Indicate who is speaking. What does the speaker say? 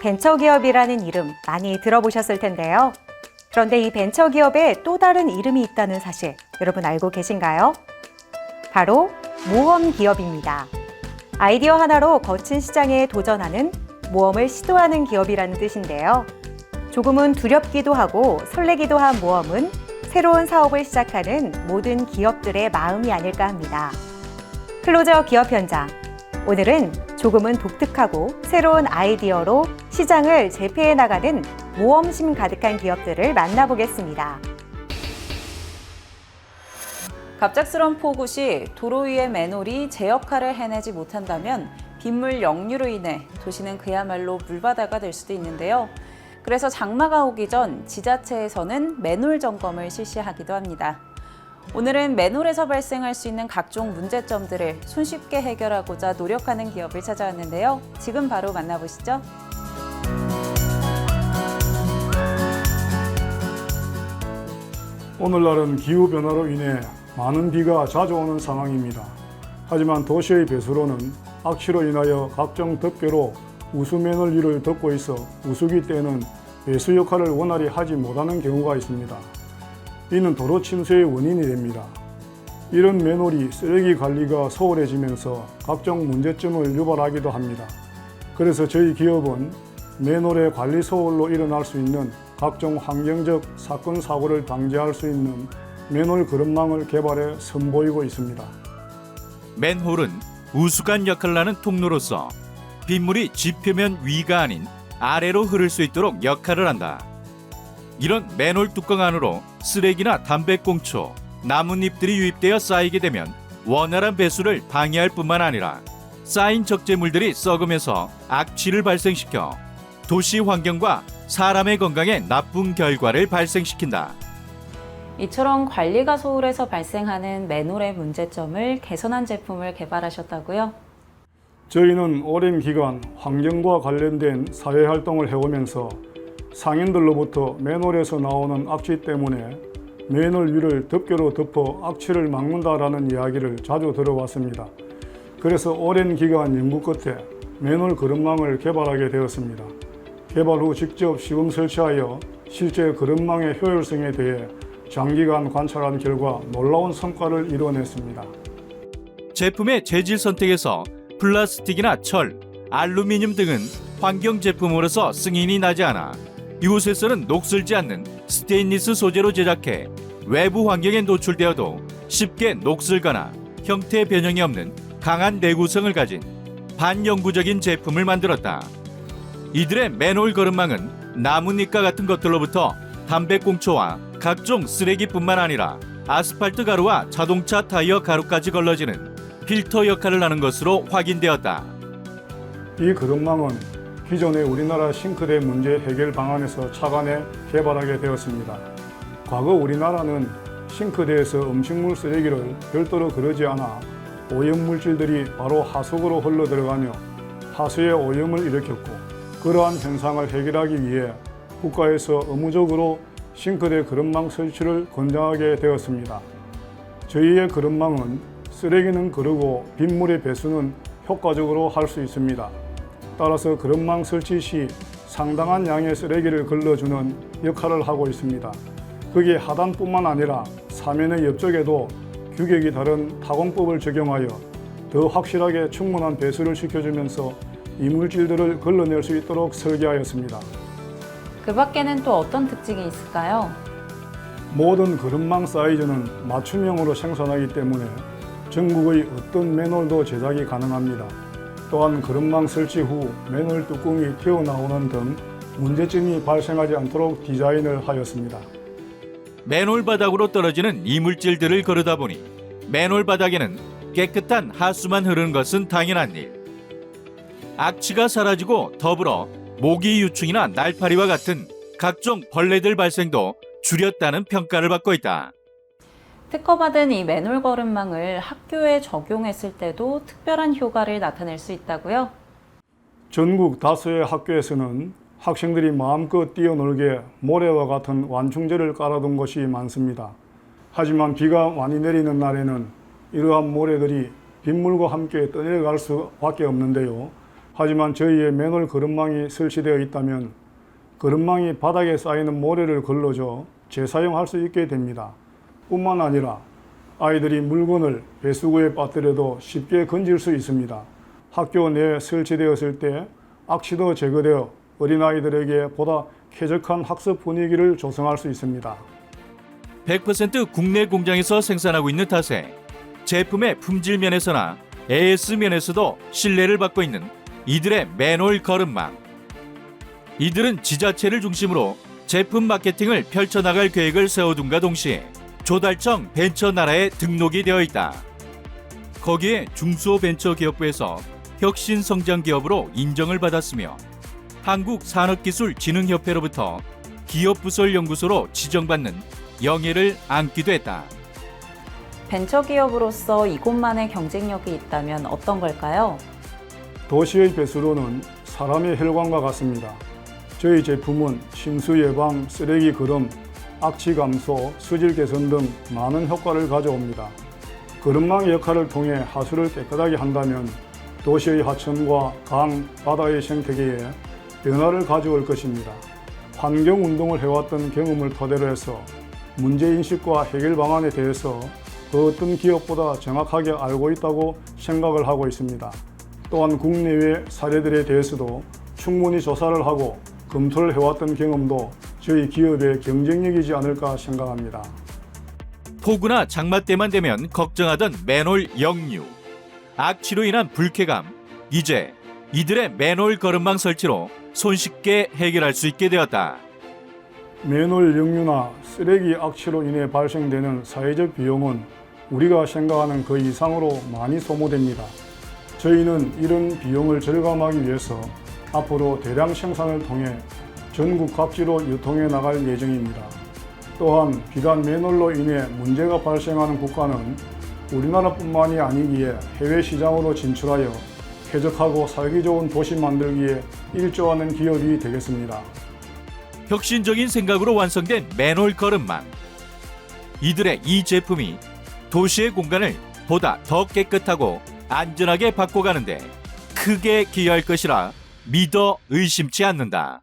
Speaker 1: 벤처기업이라는 이름 많이 들어보셨을 텐데요. 그런데 이 벤처기업에 또 다른 이름이 있다는 사실 여러분 알고 계신가요? 바로 모험기업입니다. 아이디어 하나로 거친 시장에 도전하는 모험을 시도하는 기업이라는 뜻인데요. 조금은 두렵기도 하고 설레기도 한 모험은 새로운 사업을 시작하는 모든 기업들의 마음이 아닐까 합니다. 클로저 기업 현장. 오늘은 조금은 독특하고 새로운 아이디어로 시장을 제패해 나가는 모험심 가득한 기업들을 만나보겠습니다.
Speaker 2: 갑작스런 폭우 시 도로 위의 맨홀이 제 역할을 해내지 못한다면 빗물 역류로 인해 도시는 그야말로 물바다가 될 수도 있는데요. 그래서 장마가 오기 전 지자체에서는 맨홀 점검을 실시하기도 합니다. 오늘은 맨홀에서 발생할 수 있는 각종 문제점들을 손쉽게 해결하고자 노력하는 기업을 찾아왔는데요. 지금 바로 만나보시죠.
Speaker 3: 오늘날은 기후변화로 인해 많은 비가 자주 오는 상황입니다. 하지만 도시의 배수로는 악취로 인하여 각종 덮개로 우수 맨홀 위를 덮고 있어 우수기 때에는 배수 역할을 원활히 하지 못하는 경우가 있습니다. 이는 도로 침수의 원인이 됩니다. 이런 맨홀이 쓰레기 관리가 소홀해지면서 각종 문제점을 유발하기도 합니다. 그래서 저희 기업은 맨홀의 관리 소홀로 일어날 수 있는 각종 환경적 사건, 사고를 방지할 수 있는 맨홀 그릇망을 개발해 선보이고 있습니다.
Speaker 4: 맨홀은 우수관 역할을 하는 통로로서 빗물이 지표면 위가 아닌 아래로 흐를 수 있도록 역할을 한다. 이런 맨홀 뚜껑 안으로 쓰레기나 담배꽁초, 나뭇잎들이 유입되어 쌓이게 되면 원활한 배수를 방해할 뿐만 아니라 쌓인 적재물들이 썩으면서 악취를 발생시켜 도시 환경과 사람의 건강에 나쁜 결과를 발생시킨다.
Speaker 2: 이처럼 관리가 소홀해서 발생하는 맨홀의 문제점을 개선한 제품을 개발하셨다고요?
Speaker 3: 저희는 오랜 기간 환경과 관련된 사회활동을 해오면서 상인들로부터 맨홀에서 나오는 악취 때문에 맨홀 위를 덮개로 덮어 악취를 막는다라는 이야기를 자주 들어왔습니다. 그래서 오랜 기간 연구 끝에 맨홀 그릇망을 개발하게 되었습니다. 개발 후 직접 시범 설치하여 실제 그릇망의 효율성에 대해 장기간 관찰한 결과 놀라운 성과를 이뤄냈습니다.
Speaker 4: 제품의 재질 선택에서 플라스틱이나 철, 알루미늄 등은 환경 제품으로서 승인이 나지 않아 이곳에서는 녹슬지 않는 스테인리스 소재로 제작해 외부 환경에 노출되어도 쉽게 녹슬거나 형태 변형이 없는 강한 내구성을 가진 반영구적인 제품을 만들었다. 이들의 맨홀 거름망은 나뭇잎과 같은 것들로부터 담배꽁초와 각종 쓰레기뿐만 아니라 아스팔트 가루와 자동차 타이어 가루까지 걸러지는 필터 역할을 하는 것으로 확인되었다.
Speaker 3: 이 그릇망은 기존의 우리나라 싱크대 문제 해결 방안에서 착안해 개발하게 되었습니다. 과거 우리나라는 싱크대에서 음식물 쓰레기를 별도로 거르지 않아 오염물질들이 바로 하수구로 흘러 들어가며 하수의 오염을 일으켰고, 그러한 현상을 해결하기 위해 국가에서 의무적으로 싱크대 그릇망 설치를 권장하게 되었습니다. 저희의 그릇망은 쓰레기는 거르고 빗물의 배수는 효과적으로 할 수 있습니다. 따라서 그릇망 설치 시 상당한 양의 쓰레기를 걸러주는 역할을 하고 있습니다. 거기에 하단뿐만 아니라 사면의 옆쪽에도 규격이 다른 타공법을 적용하여 더 확실하게 충분한 배수를 시켜주면서 이물질들을 걸러낼 수 있도록 설계하였습니다.
Speaker 2: 그 밖에는 또 어떤 특징이 있을까요?
Speaker 3: 모든 그릇망 사이즈는 맞춤형으로 생산하기 때문에 전국의 어떤 맨홀도 제작이 가능합니다. 또한 그릇망 설치 후 맨홀 뚜껑이 튀어나오는 등 문제점이 발생하지 않도록 디자인을 하였습니다.
Speaker 4: 맨홀 바닥으로 떨어지는 이물질들을 거르다 보니 맨홀 바닥에는 깨끗한 하수만 흐르는 것은 당연한 일. 악취가 사라지고 더불어 모기 유충이나 날파리와 같은 각종 벌레들 발생도 줄였다는 평가를 받고 있다.
Speaker 2: 특허받은 이 맨홀 거름망을 학교에 적용했을 때도 특별한 효과를 나타낼 수 있다고요?
Speaker 3: 전국 다수의 학교에서는 학생들이 마음껏 뛰어놀게 모래와 같은 완충제를 깔아둔 곳이 많습니다. 하지만 비가 많이 내리는 날에는 이러한 모래들이 빗물과 함께 떠내려갈 수밖에 없는데요. 하지만 저희의 맨홀 거름망이 설치되어 있다면 거름망이 바닥에 쌓이는 모래를 걸러줘 재사용할 수 있게 됩니다. 뿐만 아니라 아이들이 물건을 배수구에 빠뜨려도 쉽게 건질 수 있습니다. 학교 내에 설치되었을 때 악취도 제거되어 어린아이들에게 보다 쾌적한 학습 분위기를 조성할 수 있습니다.
Speaker 4: 100% 국내 공장에서 생산하고 있는 탓에 제품의 품질 면에서나 AS 면에서도 신뢰를 받고 있는 이들의 맨홀 거름망. 이들은 지자체를 중심으로 제품 마케팅을 펼쳐나갈 계획을 세워둔과 동시에 조달청 벤처나라에 등록이 되어 있다. 거기에 중소벤처기업부에서 혁신성장기업으로 인정을 받았으며 한국산업기술진흥협회로부터 기업부설연구소로 지정받는 영예를 안기도 했다.
Speaker 2: 벤처기업으로서 이곳만의 경쟁력이 있다면 어떤 걸까요?
Speaker 3: 도시의 배수로는 사람의 혈관과 같습니다. 저희 제품은 침수 예방, 쓰레기 거름, 악취 감소, 수질 개선 등 많은 효과를 가져옵니다. 거름망 역할을 통해 하수를 깨끗하게 한다면 도시의 하천과 강, 바다의 생태계에 변화를 가져올 것입니다. 환경운동을 해왔던 경험을 토대로 해서 문제인식과 해결 방안에 대해서 그 어떤 기업보다 정확하게 알고 있다고 생각을 하고 있습니다. 또한 국내외 사례들에 대해서도 충분히 조사를 하고 검토를 해왔던 경험도 저희 기업의 경쟁력이지 않을까 생각합니다.
Speaker 4: 폭우나 장마 때만 되면 걱정하던 맨홀 역류, 악취로 인한 불쾌감, 이제 이들의 맨홀 거름망 설치로 손쉽게 해결할 수 있게 되었다.
Speaker 3: 맨홀 역류나 쓰레기 악취로 인해 발생되는 사회적 비용은 우리가 생각하는 그 이상으로 많이 소모됩니다. 저희는 이런 비용을 절감하기 위해서 앞으로 대량 생산을 통해 전국 각지로 유통해 나갈 예정입니다. 또한 비단 맨홀로 인해 문제가 발생하는 국가는 우리나라뿐만이 아니기에 해외 시장으로 진출하여 쾌적하고 살기 좋은 도시 만들기에 일조하는 기업이 되겠습니다.
Speaker 4: 혁신적인 생각으로 완성된 맨홀 거름망. 이들의 이 제품이 도시의 공간을 보다 더 깨끗하고 안전하게 바꿔가는데 크게 기여할 것이라 믿어 의심치 않는다.